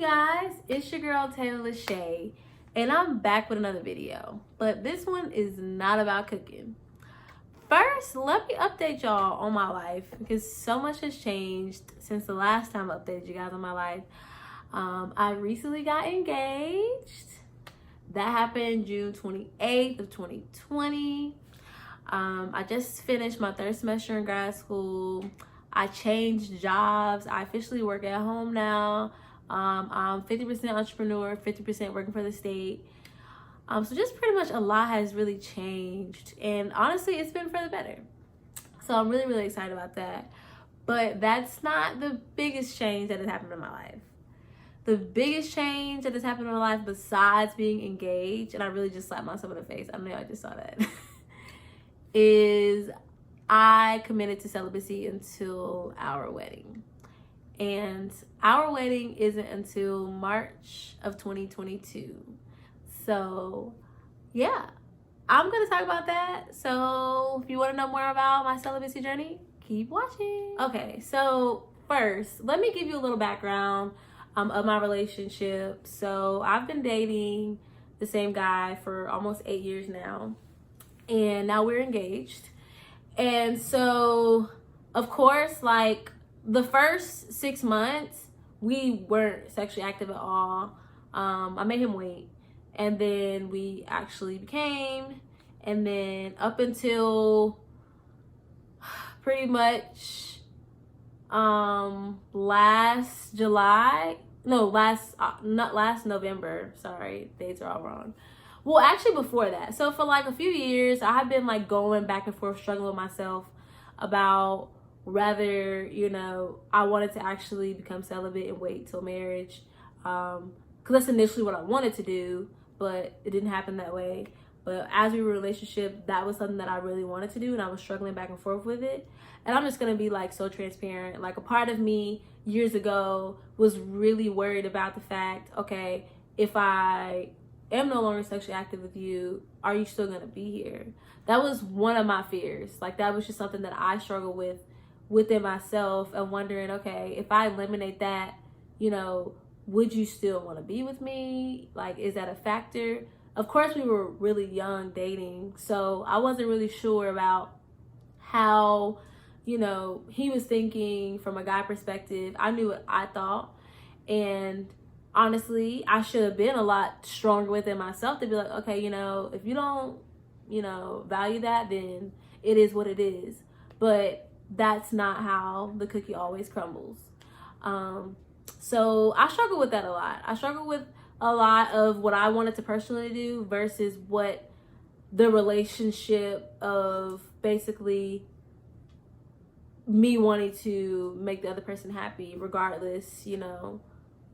guys, it's your girl TaylorLashea, and I'm back with another video, but this one is not about cooking. First, let me update y'all on my life because so much has changed since the last time I updated you guys on my life. I recently got engaged. That happened June 28th of 2020. I just finished my third semester in grad school. I changed jobs. I officially work at home now. I'm 50% entrepreneur, 50% working for the state. So just pretty much a lot has really changed. And honestly, it's been for the better. So I'm really, really excited about that. But that's not the biggest change that has happened in my life. The biggest change that has happened in my life besides being engaged, and I really just slapped myself in the face. I know I just saw that. is I committed to celibacy until our wedding. And our wedding isn't until March of 2022. So yeah, I'm gonna talk about that. So if you want to know more about my celibacy journey, keep watching. Okay, so first, let me give you a little background of my relationship. So I've been dating the same guy for almost 8 years now, and now we're engaged. And so, of course, like the first 6 months, we weren't sexually active at all. I made him wait, and then we actually became, and then up until pretty much last November, sorry, dates are all wrong. Well, actually before that. So for like a few years, I have been like going back and forth, struggling with myself about whether, I wanted to actually become celibate and wait till marriage. Because that's initially what I wanted to do, but it didn't happen that way. But as we were in a relationship, that was something that I really wanted to do, and I was struggling back and forth with it. And I'm just going to be like so transparent. Like a part of me years ago was really worried about the fact, okay, if I am no longer sexually active with you, are you still going to be here? That was one of my fears. Like that was just something that I struggled with within myself, and wondering, okay, if I eliminate that, would you still want to be with me? Like, is that a factor? Of course, we were really young dating, so I wasn't really sure about how, he was thinking from a guy perspective. I knew what I thought, and honestly, I should have been a lot stronger within myself to be like, okay, if you don't, value that, then it is what it is. But that's not how the cookie always crumbles. So I struggle with that a lot. I struggle with a lot of what I wanted to personally do versus what the relationship of basically me wanting to make the other person happy regardless,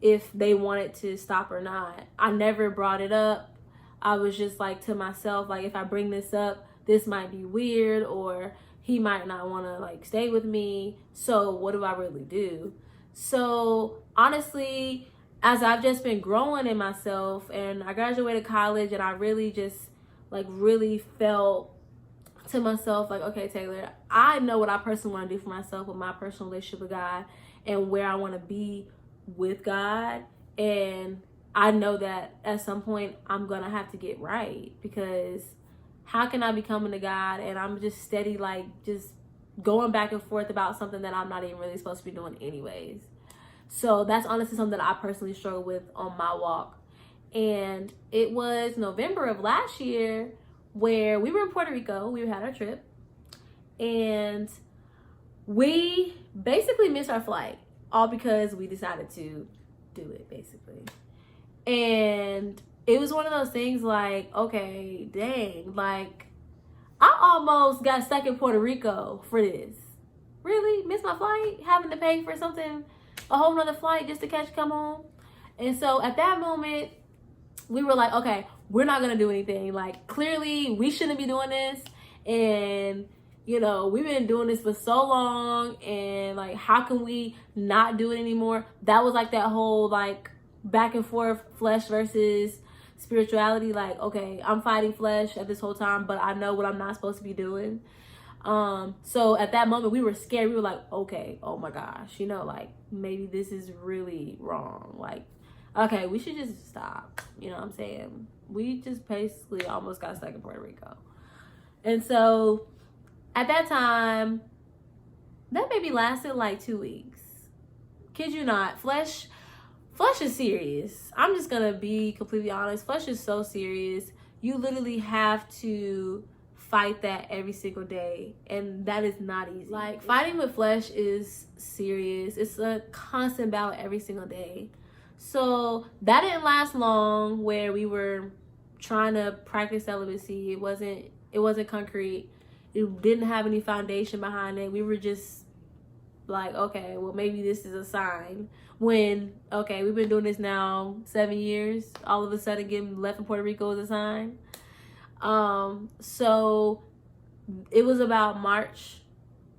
if they wanted to stop or not. I never brought it up. I was just like to myself, like, if I bring this up, this might be weird, or he might not want to like stay with me. So what do I really do? So honestly, as I've just been growing in myself, and I graduated college, and I really just really felt to myself like, okay, Taylor, I know what I personally want to do for myself with my personal relationship with God and where I want to be with God. And I know that at some point I'm gonna have to get right, because how can I be coming to God and I'm just steady like just going back and forth about something that I'm not even really supposed to be doing anyways? So that's honestly something that I personally struggle with on my walk. And it was November of last year where we were in Puerto Rico. We had our trip, and we basically missed our flight, all because we decided to do it, basically. And it was one of those things like, okay, dang, like I almost got stuck in Puerto Rico for this. Really? Missed my flight? Having to pay for something, a whole nother flight just to come home? And so at that moment, we were like, okay, we're not going to do anything. Like, clearly, we shouldn't be doing this. And, we've been doing this for so long. And, like, how can we not do it anymore? That was, like, that whole, like, back and forth flesh versus spirituality. Like, okay, I'm fighting flesh at this whole time, but I know what I'm not supposed to be doing. So at that moment, we were scared. We were like, okay, oh, my gosh, like, maybe this is really wrong. Like, okay, we should just stop. You know what I'm saying? We just basically almost got stuck in Puerto Rico. And so at that time, that maybe lasted like 2 weeks. Kid you not, flesh is serious. I'm just gonna be completely honest. Flesh is so serious. You literally have to fight that every single day, and that is not easy. Like, fighting with flesh is serious. It's a constant battle every single day. So that didn't last long, where we were trying to practice celibacy. It wasn't concrete. It didn't have any foundation behind it. We were just like, okay, well, maybe this is a sign. When, okay, we've been doing this now 7 years, all of a sudden getting left in Puerto Rico is a sign. So it was about March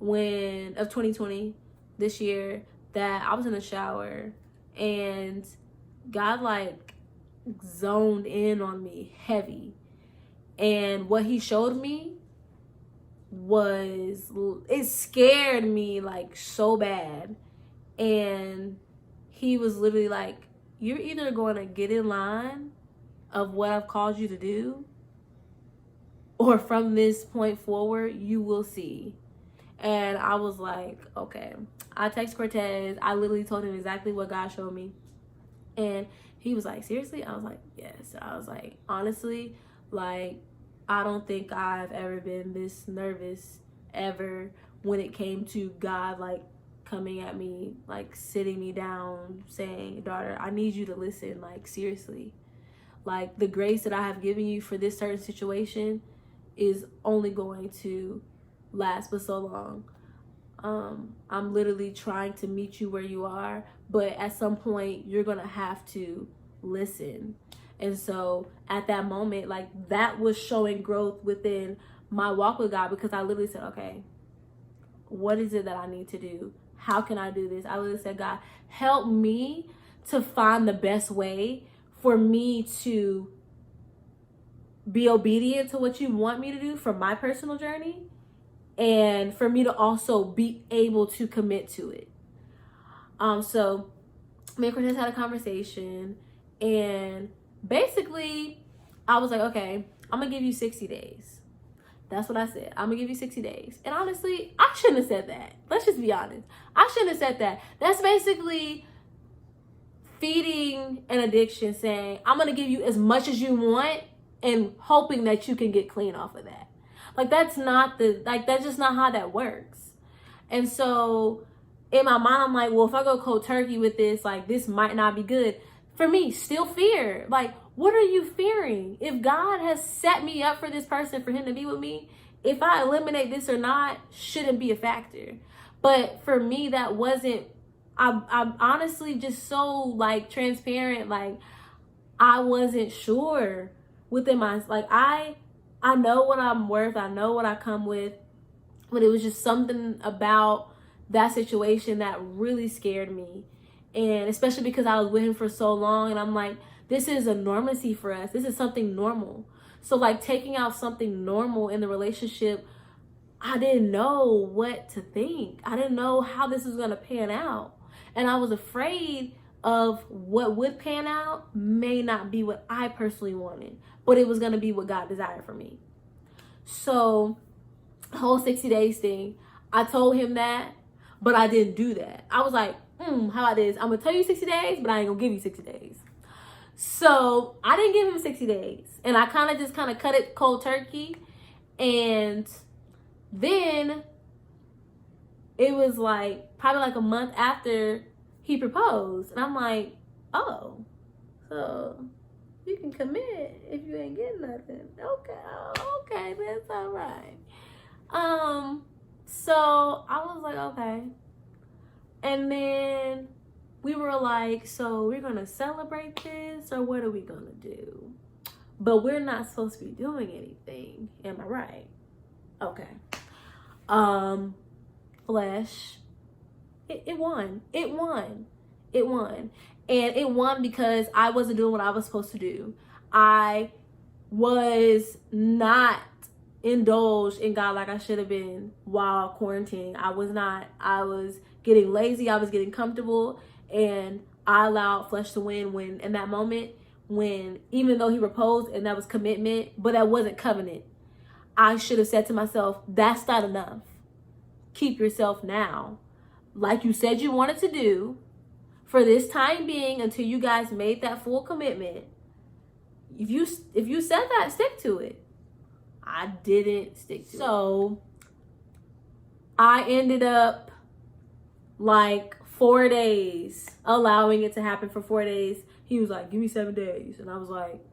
of 2020, this year, that I was in the shower and God like zoned in on me heavy. And what he showed me it scared me like so bad. And he was literally like, you're either going to get in line of what I've called you to do, or from this point forward, you will see. And I was like, okay. I text Cortez. I literally told him exactly what God showed me. And he was like, seriously? I was like, yes. I was like, honestly, like, I don't think I've ever been this nervous ever when it came to God, like, coming at me, like, sitting me down, saying, daughter, I need you to listen, like, seriously. Like, the grace that I have given you for this certain situation is only going to last for so long. I'm literally trying to meet you where you are, but at some point you're gonna have to listen. And so at that moment, like, that was showing growth within my walk with God, because I literally said, okay, what is it that I need to do? How can I do this? I literally said, God, help me to find the best way for me to be obedient to what you want me to do for my personal journey, and for me to also be able to commit to it. So me and Cortez had a conversation, and basically I was like, okay, I'm gonna give you 60 days. That's what I said. I'm gonna give you 60 days. And honestly, I shouldn't have said that. Let's just be honest. I shouldn't have said that. That's basically feeding an addiction, saying, I'm gonna give you as much as you want and hoping that you can get clean off of that. Like, that's just not how that works. And so in my mind, I'm like, well, if I go cold turkey with this, like, this might not be good. For me, still fear. Like, what are you fearing? If God has set me up for this person, for him to be with me, if I eliminate this or not shouldn't be a factor. But for me, that wasn't, I'm honestly just so, like, transparent. Like, I wasn't sure within my, like, I know what I'm worth. I know what I come with. But it was just something about that situation that really scared me. And especially because I was with him for so long, and I'm like, this is a normalcy for us. This is something normal. So, like, taking out something normal in the relationship, I didn't know what to think. I didn't know how this was going to pan out. And I was afraid of what would pan out may not be what I personally wanted, but it was going to be what God desired for me. So, the whole 60 days thing, I told him that, but I didn't do that. I was like, how about this? I'm going to tell you 60 days, but I ain't going to give you 60 days. So I didn't give him 60 days. And I kind of cut it cold turkey. And then it was like probably like a month after he proposed. And I'm like, oh, so you can commit if you ain't getting nothing. Okay, that's all right. So I was like, okay. And then we were like, so we're going to celebrate this, or what are we going to do? But we're not supposed to be doing anything. Am I right? Okay. Flesh. It won. It won. It won. And it won because I wasn't doing what I was supposed to do. I was not indulged in God like I should have been while quarantining. I was not. I was getting lazy. I was getting comfortable. And I allowed flesh to win when in that moment, when even though he proposed and that was commitment, but that wasn't covenant, I should have said to myself, that's not enough. Keep yourself now. Like you said you wanted to do for this time being until you guys made that full commitment. If you said that, stick to it. I didn't stick to it. So I ended up like 4 days, allowing it to happen for 4 days. He was like, give me 7 days. And I was like,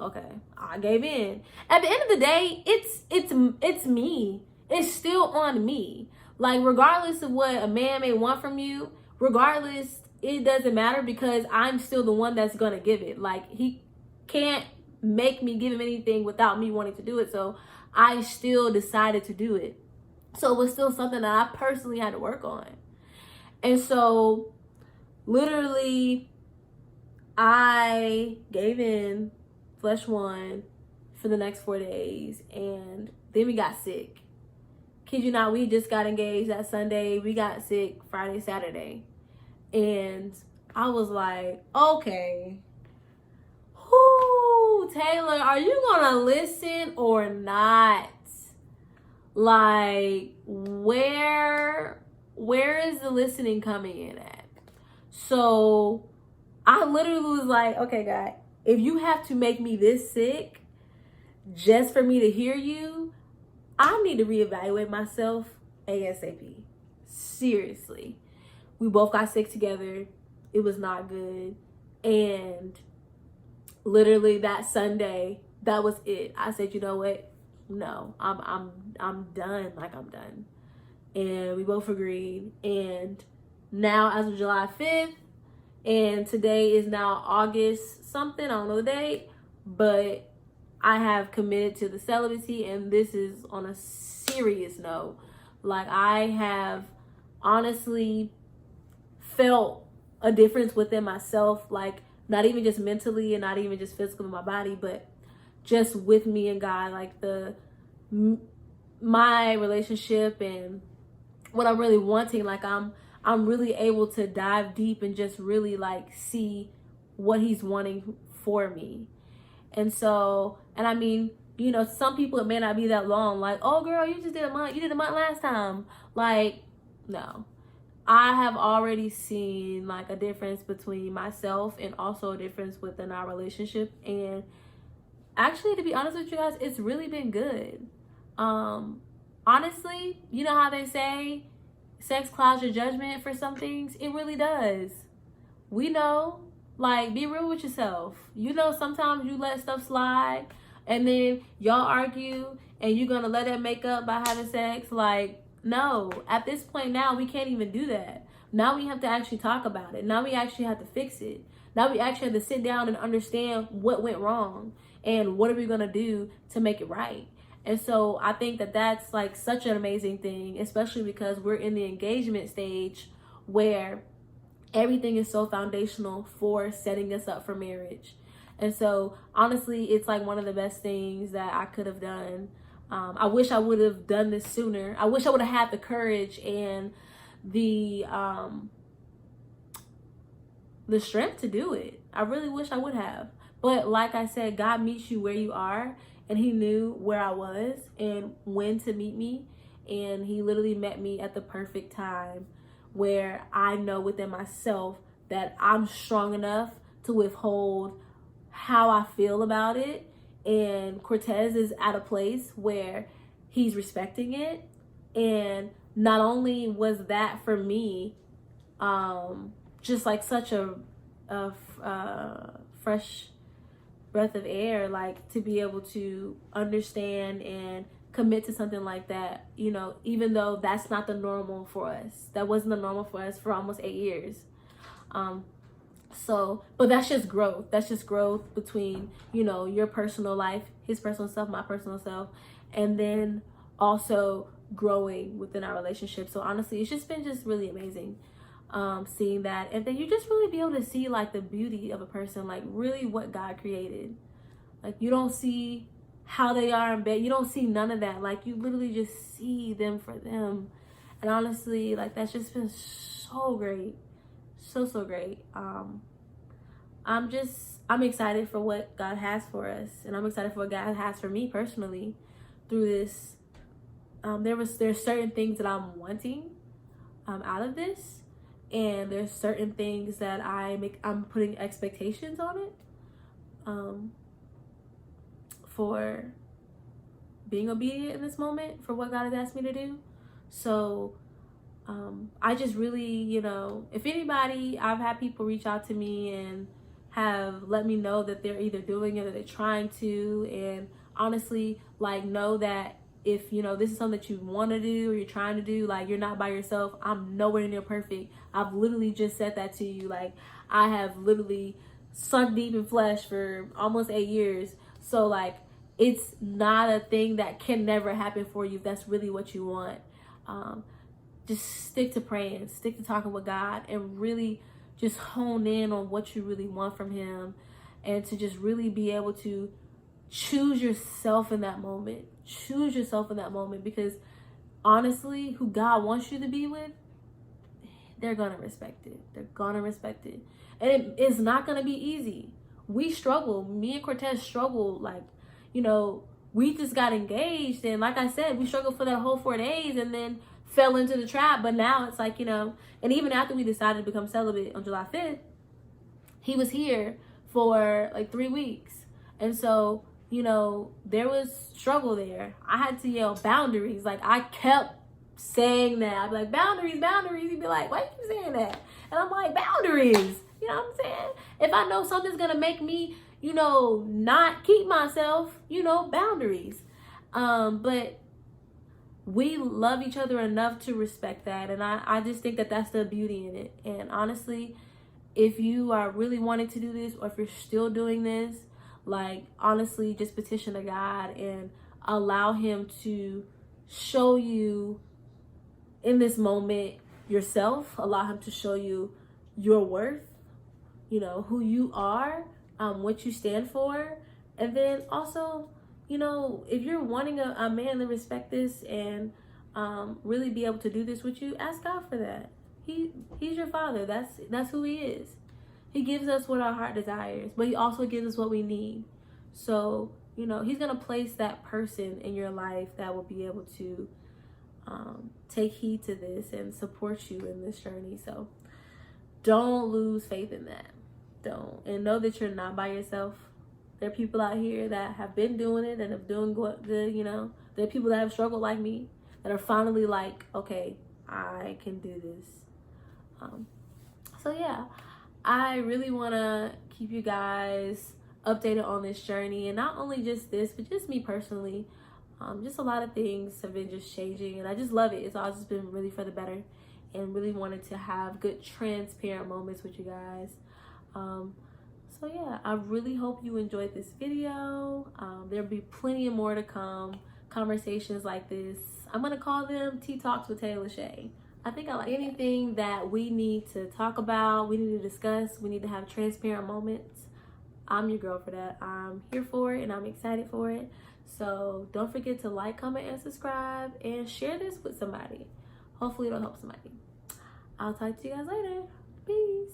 okay, I gave in. At the end of the day, it's me. It's still on me. Like, regardless of what a man may want from you, regardless, it doesn't matter because I'm still the one that's gonna give it. Like, he can't make me give him anything without me wanting to do it. So I still decided to do it. So it was still something that I personally had to work on. And so literally I gave in, flesh won for the next 4 days, and then we got sick. Kid you not, we just got engaged that Sunday. We got sick Friday, Saturday. And I was like, okay, Taylor, are you gonna listen or not? Like, where is the listening coming in at? So I literally was like, okay, God, if you have to make me this sick just for me to hear you, I need to reevaluate myself ASAP. Seriously. We both got sick together. It was not good. And literally that Sunday, that was it. I said, you know what? No, I'm done. Like, I'm done. And we both agreed. And now, as of July 5th, and today is now August something, I don't know the date, but I have committed to the celibacy, and this is on a serious note. Like, I have honestly felt a difference within myself, like, not even just mentally and not even just physically in my body, but just with me and God, like my relationship and what I'm really wanting. Like, I'm really able to dive deep and just really like see what he's wanting for me. And so, and I mean, you know, some people it may not be that long. Like, oh girl, you just did a month. You did a month last time. Like, no. I have already seen like a difference between myself and also a difference within our relationship. And actually, to be honest with you guys, it's really been good. Honestly, you know how they say sex clouds your judgment for some things? It really does. We know, like, be real with yourself. You know, sometimes you let stuff slide and then y'all argue and you're gonna let that make up by having sex. Like, no, at this point now, we can't even do that. Now we have to actually talk about it. Now we actually have to fix it. Now we actually have to sit down and understand what went wrong and what are we gonna do to make it right. And so I think that that's like such an amazing thing, especially because we're in the engagement stage where everything is so foundational for setting us up for marriage. And so honestly, it's like one of the best things that I could have done. I wish I would have done this sooner. I wish I would have had the courage and the strength to do it. I really wish I would have. But like I said, God meets you where you are, and he knew where I was and when to meet me. And he literally met me at the perfect time where I know within myself that I'm strong enough to withhold how I feel about it. And Cortez is at a place where he's respecting it. And not only was that for me, just like such a fresh breath of air, like to be able to understand and commit to something like that, you know, even though that's not the normal for us. That wasn't the normal for us for almost 8 years. So, but that's just growth. That's just growth between, you know, your personal life, his personal self, my personal self, and then also growing within our relationship. So honestly, it's just been just really amazing seeing that. And then you just really be able to see like the beauty of a person, like really what God created. Like, you don't see how they are in bed. You don't see none of that. Like, you literally just see them for them. And honestly, like, that's just been so great. so great. I'm excited for what God has for us, and I'm excited for what God has for me personally through this. There's certain things that I'm wanting out of this, and there's certain things that I'm putting expectations on it for being obedient in this moment for what God has asked me to do. So I just really, if anybody, I've had people reach out to me and have let me know that they're either doing it or they're trying to, and honestly, like, know that if this is something that you want to do or you're trying to do, like, you're not by yourself. I'm nowhere near perfect. I've literally just said that to you. Like, I have literally sunk deep in flesh for almost 8 years. So, like, it's not a thing that can never happen for you if that's really what you want. Just stick to praying, stick to talking with God, and really just hone in on what you really want from him, and to just really be able to choose yourself in that moment. Choose yourself in that moment, because honestly, who God wants you to be with, they're gonna respect it. They're gonna respect it. And it's not gonna be easy. We struggle. Me and Cortez struggle. Like, we just got engaged, and like I said, we struggled for that whole 4 days and then fell into the trap. But now it's like, and even after we decided to become celibate on July 5th, he was here for like 3 weeks. And so, there was struggle there. I had to yell boundaries. Like, I kept saying that. I'd be like, boundaries, boundaries. He'd be like, why you keep saying that? And I'm like, boundaries. You know what I'm saying? If I know something's going to make me, not keep myself, boundaries. But we love each other enough to respect that. And I just think that that's the beauty in it. And honestly, if you are really wanting to do this, or if you're still doing this, like, honestly, just petition to God and allow him to show you in this moment yourself. Allow him to show you your worth, who you are, what you stand for. And then also, if you're wanting a man to respect this and really be able to do this with you, ask God for that. He's your father. That's who he is. He gives us what our heart desires, but he also gives us what we need. So, he's going to place that person in your life that will be able to take heed to this and support you in this journey. So don't lose faith in that. Don't. And know that you're not by yourself. There are people out here that have been doing it and have doing good, There are people that have struggled like me that are finally like, okay, I can do this. So yeah, I really want to keep you guys updated on this journey, and not only just this, but just me personally. Just a lot of things have been just changing, and I just love it. It's all just been really for the better, and really wanted to have good, transparent moments with you guys. So yeah, I really hope you enjoyed this video. There'll be plenty of more to come. Conversations like this, I'm gonna call them Tea Talks with TaylorLashea. I think I like anything that we need to talk about, we need to discuss, we need to have transparent moments. I'm your girl for that. I'm here for it, and I'm excited for it. So don't forget to like, comment, and subscribe, and share this with somebody. Hopefully it'll help somebody. I'll talk to you guys later. Peace.